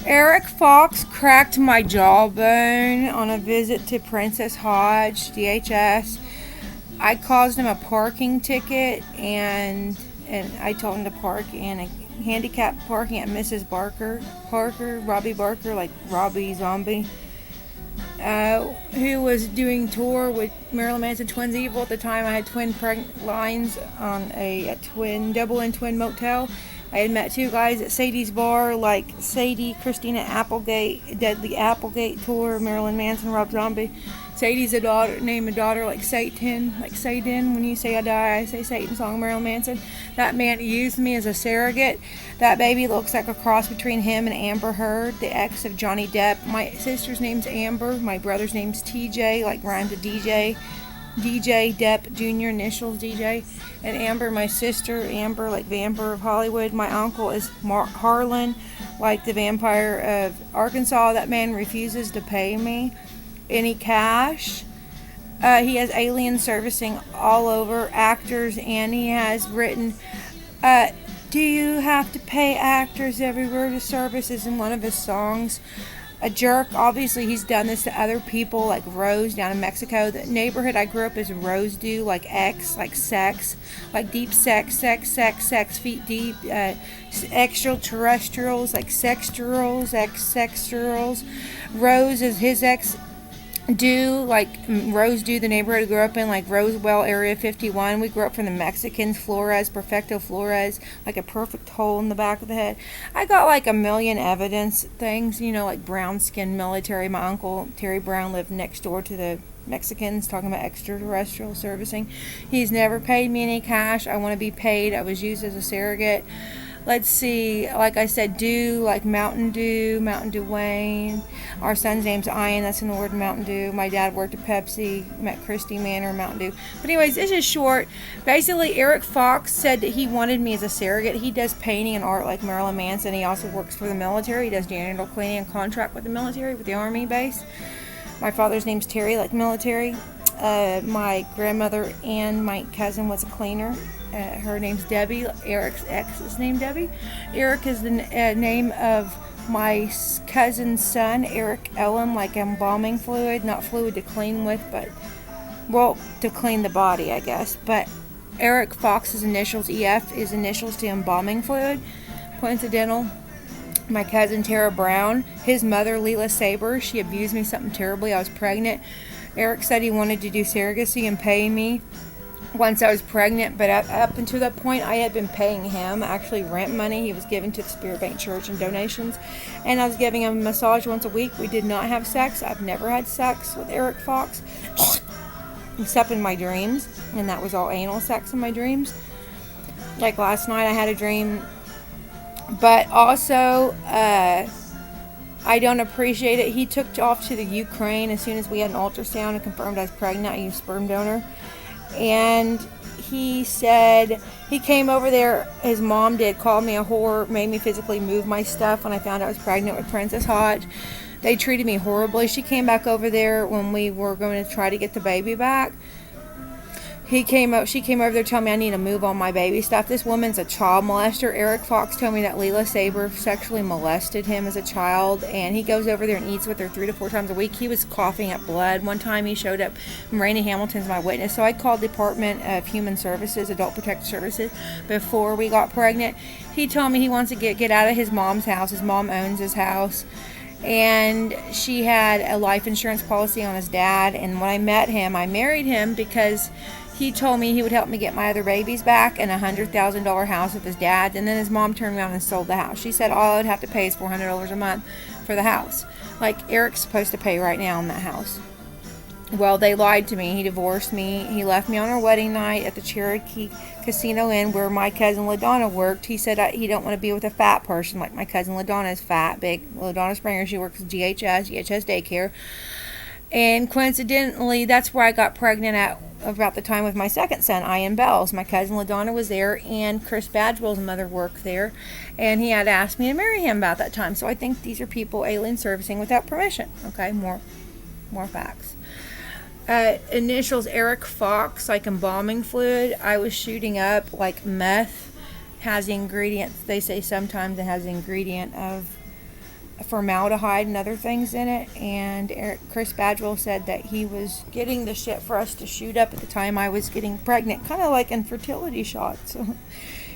Eric Fox cracked my jawbone on a visit to Princess Hodge, DHS. I caused him a parking ticket, and I told him to park in a handicapped parking at Mrs. Robbie Barker, like Robbie Zombie, who was doing tour with Marilyn Manson Twins Evil. At the time, I had twin pregnant lines on a twin, double and twin motel. I had met two guys at Sadie's bar, like Sadie, Kristina Applegate, Deadly Applegate tour, Marilyn Manson, Rob Zombie. Sadie's a daughter, name a daughter like Satan, like Satan. When you say I die, I say Satan song, Marilyn Manson. That man used me as a surrogate. That baby looks like a cross between him and Amber Heard, the ex of Johnny Depp. My sister's name's Amber. My brother's name's TJ, like rhymed to DJ. DJ Depp Jr. initials DJ. And Amber, my sister, Amber, like Vampire of Hollywood. My uncle is Harlan, like the vampire of Arkansas. That man refuses to pay me any cash. He has alien servicing all over actors, and he has written, do you have to pay actors everywhere to service, is in one of his songs. A jerk. Obviously, he's done this to other people, like Rose down in Mexico. The neighborhood I grew up is Rose do, like X, like sex, like deep sex, feet deep, extraterrestrials, like sextuals, ex-sextuals. Rose is his ex do, like Rose do, the neighborhood I grew up in, like Rosewell Area 51. We grew up from the Mexicans, Flores, Perfecto Flores, like a perfect hole in the back of the head. I got like a million evidence things, like brown skinned military. My uncle Terry Brown lived next door to the Mexicans, talking about extraterrestrial servicing. He's never paid me any cash. I want to be paid. I was used as a surrogate. Let's see, like I said, Dew, like Mountain Dew Wayne. Our son's name's Ian, that's in the word Mountain Dew. My dad worked at Pepsi, met Christy Manor, Mountain Dew. But anyways, this is short. Basically, Eric Fox said that he wanted me as a surrogate. He does painting and art like Marilyn Manson. He also works for the military. He does janitor cleaning and contract with the military, with the Army base. My father's name's Terry, like military. My grandmother and my cousin was a cleaner. Her name's Debbie. Eric's ex is named Debbie. Eric is the name of my cousin's son, Eric Ellen, like embalming fluid. Not fluid to clean with, but, well, to clean the body, I guess. But Eric Fox's initials, EF, is initials to embalming fluid. Coincidental. My cousin Tara Brown, his mother Leela Saber, she abused me something terribly. I was pregnant. Eric said he wanted to do surrogacy and pay me once I was pregnant, but up until that point I had been paying him actually rent money he was giving to the Spirit Bank Church and donations, and I was giving him a massage once a week. We did not have sex. I've never had sex with Eric Fox except in my dreams, and that was all anal sex in my dreams. Like last night I had a dream, but also I don't appreciate it. He took off to the Ukraine as soon as we had an ultrasound and confirmed I was pregnant. I used sperm donor. And he said he came over there, his mom did, called me a whore, made me physically move my stuff when I found I was pregnant with Princess Hodge. They treated me horribly. She came back over there when we were going to try to get the baby back. She came over there telling me I need to move all my baby stuff. This woman's a child molester. Eric Fox told me that Leela Saber sexually molested him as a child, and he goes over there and eats with her 3 to 4 times a week. He was coughing up blood. One time he showed up, Rainey Hamilton's my witness, so I called Department of Human Services, Adult Protective Services, before we got pregnant. He told me he wants to get out of his mom's house. His mom owns his house. And she had a life insurance policy on his dad, and when I met him, I married him because he told me he would help me get my other babies back and a $100,000 house with his dad. And then his mom turned around and sold the house. She said all I would have to pay is $400 a month for the house. Like Eric's supposed to pay right now on that house. Well, they lied to me. He divorced me. He left me on our wedding night at the Cherokee Casino Inn where my cousin LaDonna worked. He said he don't want to be with a fat person. Like my cousin LaDonna is fat, big. LaDonna Springer, she works at GHS daycare. And coincidentally, that's where I got pregnant at about the time with my second son, Ian Bells. My cousin LaDonna was there, and Chris Badgewell's mother worked there, and he had asked me to marry him about that time. So I think these are people alien servicing without permission. Okay, more facts. Initials Eric Fox, like embalming fluid. I was shooting up like meth has the ingredients. They say sometimes it has the ingredient of formaldehyde and other things in it. And Chris Badwell said that he was getting the shit for us to shoot up at the time I was getting pregnant, kind of like infertility shots. So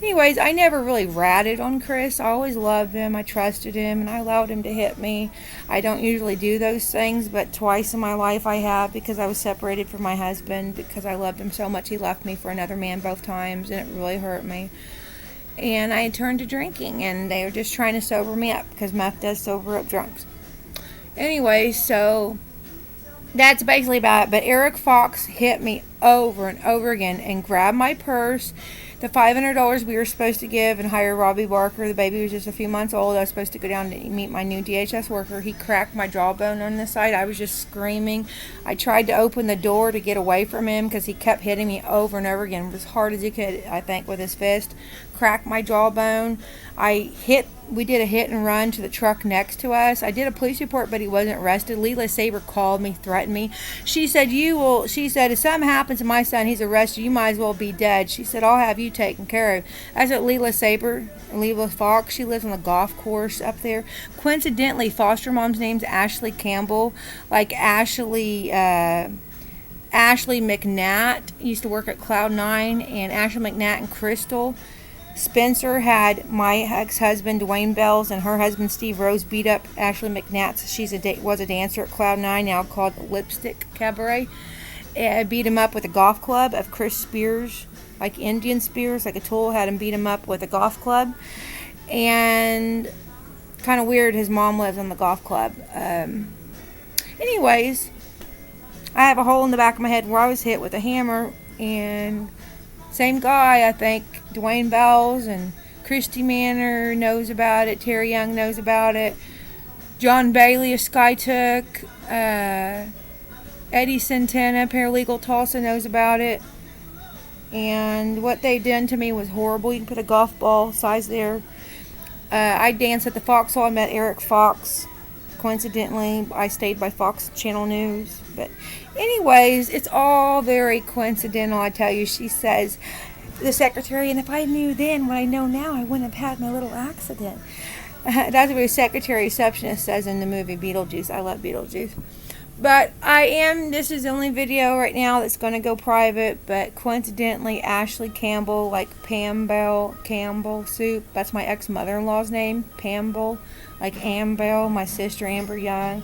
anyways, I never really ratted on Chris. I always loved him. I trusted him, and I allowed him to hit me. I don't usually do those things, but twice in my life I have, because I was separated from my husband because I loved him so much. He left me for another man both times, and it really hurt me. And I turned to drinking, and they were just trying to sober me up, because meth does sober up drunks. Anyway, so that's basically about it. But Eric Fox hit me over and over again and grabbed my purse. The $500 we were supposed to give and hire Robbie Barker. The baby was just a few months old. I was supposed to go down to meet my new DHS worker. He cracked my jawbone on the side. I was just screaming. I tried to open the door to get away from him because he kept hitting me over and over again as hard as he could, I think, with his fist. Cracked my jawbone. We did a hit and run to the truck next to us. I did a police report, but he wasn't arrested. Leila Saber called me, threatened me. She said, if something happens to my son, he's arrested, you might as well be dead. She said, I'll have you taken care of. That's what Leila Saber, Leila Fox, she lives on the golf course up there. Coincidentally, foster mom's name's Ashley Campbell, like Ashley McNatt used to work at Cloud9, and Ashley McNatt and Crystal Spencer had my ex-husband Dwayne Bells and her husband Steve Rose beat up Ashley McNatt. She was a dancer at Cloud9, now called Lipstick Cabaret. Beat him up with a golf club of Chris Spears, like Indian Spears, like a tool, had him beat him up with a golf club. And kind of weird, his mom lives on the golf club. Anyways, I have a hole in the back of my head where I was hit with a hammer, and same guy, I think, Dwayne Bells and Christy Manor knows about it. Terry Young knows about it. John Bailey of Skytook. Eddie Santana, paralegal Tulsa, knows about it. And what they done to me was horrible. You can put a golf ball size there. I danced at the Foxhole. I met Eric Fox. Coincidentally, I stayed by Fox Channel News. But anyways, it's all very coincidental, I tell you. She says, the secretary, and if I knew then what I know now, I wouldn't have had my little accident. That's what a secretary receptionist says in the movie Beetlejuice. I love Beetlejuice. But this is the only video right now that's going to go private, but coincidentally, Ashley Campbell, like Pam Bell Campbell Soup, that's my ex-mother-in-law's name, Pam Bell, like Am Bell, my sister Amber Young.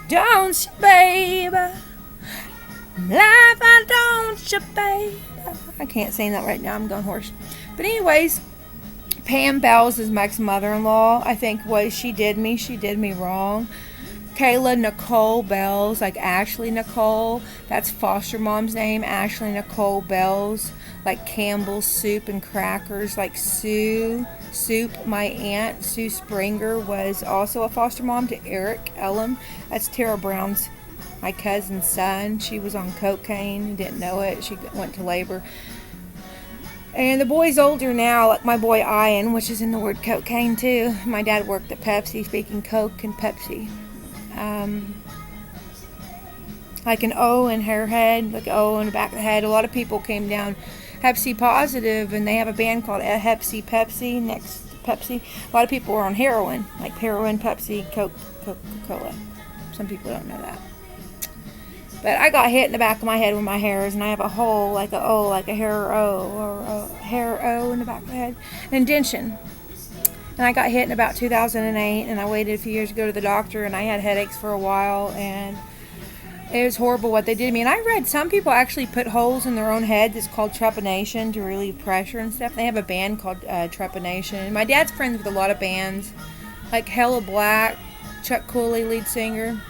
Don't you, baby, life, I don't you, baby. I can't sing that right now, I'm going hoarse. But anyways, Pam Bells is my ex-mother-in-law. I think what she did me wrong. Kayla Nicole Bells, like Ashley Nicole, that's foster mom's name, Ashley Nicole Bells, like Campbell's Soup and Crackers, like Sue Soup. My aunt, Sue Springer, was also a foster mom to Eric Ellum. That's Tara Brown's, my cousin's son. She was on cocaine, didn't know it. She went to labor. And the boy's older now, like my boy Ian, which is in the word cocaine too. My dad worked at Pepsi, speaking Coke and Pepsi. Like an O in her head, like an O in the back of the head. A lot of people came down Hep C positive, and they have a band called Hep C Pepsi, next Pepsi. A lot of people were on heroin, like heroin, Pepsi, Coca-Cola. Some people don't know that. But I got hit in the back of my head with my hairs, and I have a hole, like a O, like a hair O, or a hair O in the back of the head. An indention. And I got hit in about 2008, and I waited a few years to go to the doctor, and I had headaches for a while, and it was horrible what they did to me. And I read some people actually put holes in their own heads. It's called trepanation, to relieve pressure and stuff. They have a band called Trepanation. My dad's friends with a lot of bands, like Hella Black, Chuck Cooley, lead singer.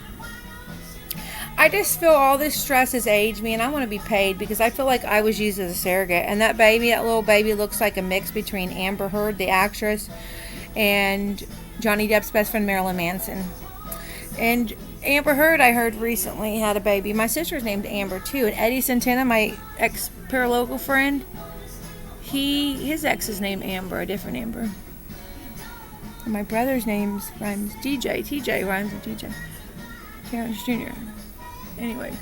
I just feel all this stress has aged me, and I want to be paid, because I feel like I was used as a surrogate. And that little baby looks like a mix between Amber Heard, the actress, and Johnny Depp's best friend, Marilyn Manson. And Amber Heard, I heard recently, had a baby. My sister's named Amber too. And Eddie Santana, my ex-paralegal friend, his ex is named Amber, a different Amber. And my brother's name rhymes DJ. TJ rhymes with DJ. Terrence Jr. Anyway,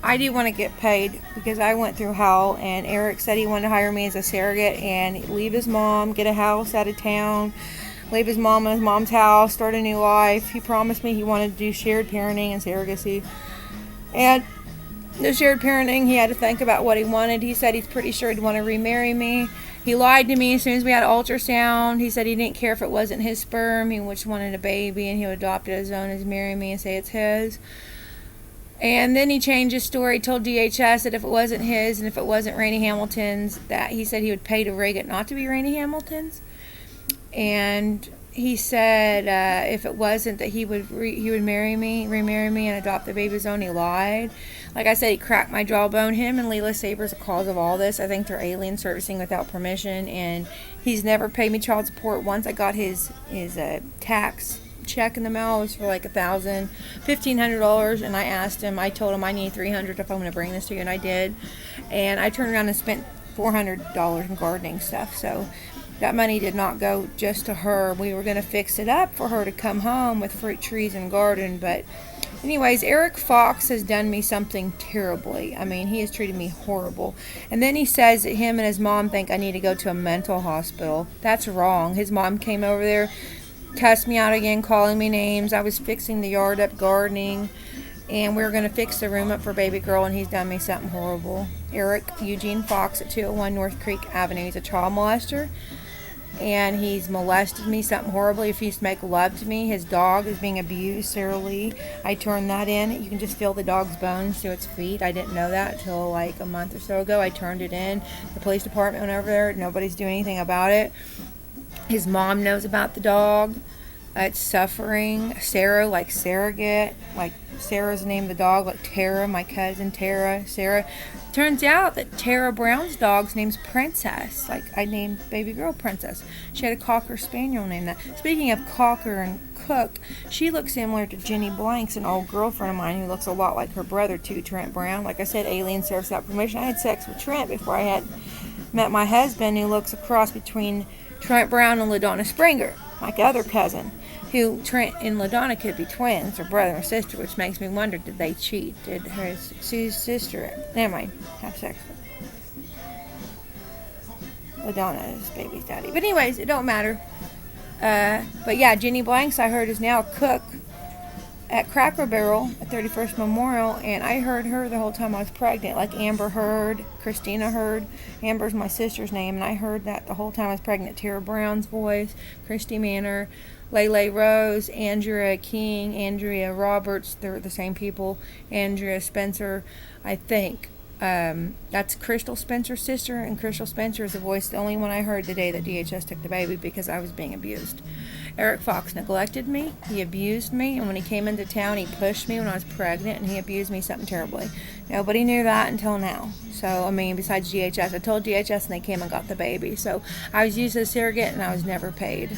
I do want to get paid, because I went through hell, and Eric said he wanted to hire me as a surrogate and leave his mom, get a house out of town, leave his mom in his mom's house, start a new life. He promised me he wanted to do shared parenting and surrogacy. And the shared parenting, he had to think about what he wanted. He said he's pretty sure he'd want to remarry me. He lied to me as soon as we had ultrasound. He said he didn't care if it wasn't his sperm. He just wanted a baby, and he would adopt it as his own, as marry me and say it's his. And then he changed his story, told DHS that if it wasn't his and if it wasn't Rainey Hamilton's, that he said he would pay to rig it not to be Rainey Hamilton's. And he said if it wasn't, that he would remarry me and adopt the baby as his own. He lied. Like I said, he cracked my jawbone. Him and Leela Saber's the cause of all this. I think they're alien servicing without permission, and he's never paid me child support. Once I got his tax check in the mail, it was for like $1,500, and I told him I need $300 if I'm going to bring this to you, and I did. And I turned around and spent $400 in gardening stuff. So that money did not go just to her. We were going to fix it up for her to come home with fruit trees and garden. But anyways, Eric Fox has done me something terribly. I mean, he has treated me horrible. And then he says that him and his mom think I need to go to a mental hospital. That's wrong. His mom came over there, cussed me out again, calling me names. I was fixing the yard up, gardening, and we were going to fix the room up for baby girl, and he's done me something horrible. Eric Eugene Fox at 201 North Creek Avenue. He's a child molester, and he's molested me something horribly. If he's to make love to me, his dog is being abused. Sarah Lee, I turned that in. You can just feel the dog's bones through its feet. I didn't know that until like a month or so ago. I turned it in. The police department went over there. Nobody's doing anything about it. His mom knows about the dog. It's suffering. Sarah, like surrogate, like Sarah's the name of the dog, like Tara, my cousin Tara, Sarah. Turns out that Tara Brown's dog's name's Princess. Like I named baby girl Princess. She had a Cocker Spaniel named that. Speaking of Cocker and Cook, she looks similar to Jenny Blanks, an old girlfriend of mine who looks a lot like her brother too, Trent Brown. Like I said, alien serves without permission. I had sex with Trent before I had met my husband, who looks a cross between Trent Brown and LaDonna Springer, my other cousin, who Trent and LaDonna could be twins or brother and sister, which makes me wonder, did they cheat? Did Sue's sister, never mind, have sex with LaDonna's baby's daddy? But anyways, it don't matter. But yeah, Jenny Blanks, I heard, is now a cook at Cracker Barrel at 31st Memorial, and I heard her the whole time I was pregnant, like Amber heard, Kristina heard. Amber's my sister's name, and I heard that the whole time I was pregnant. Tara Brown's voice, Christy Manor, Lele Rose, Andrea King, Andrea Roberts, they're the same people, Andrea Spencer, I think. That's Crystal Spencer's sister, and Crystal Spencer is the voice, the only one I heard the day that DHS took the baby, because I was being abused. Eric Fox neglected me, he abused me, and when he came into town, he pushed me when I was pregnant, and he abused me something terribly. Nobody knew that until now. So, I mean, besides DHS. I told DHS, and they came and got the baby. So, I was used as a surrogate, and I was never paid.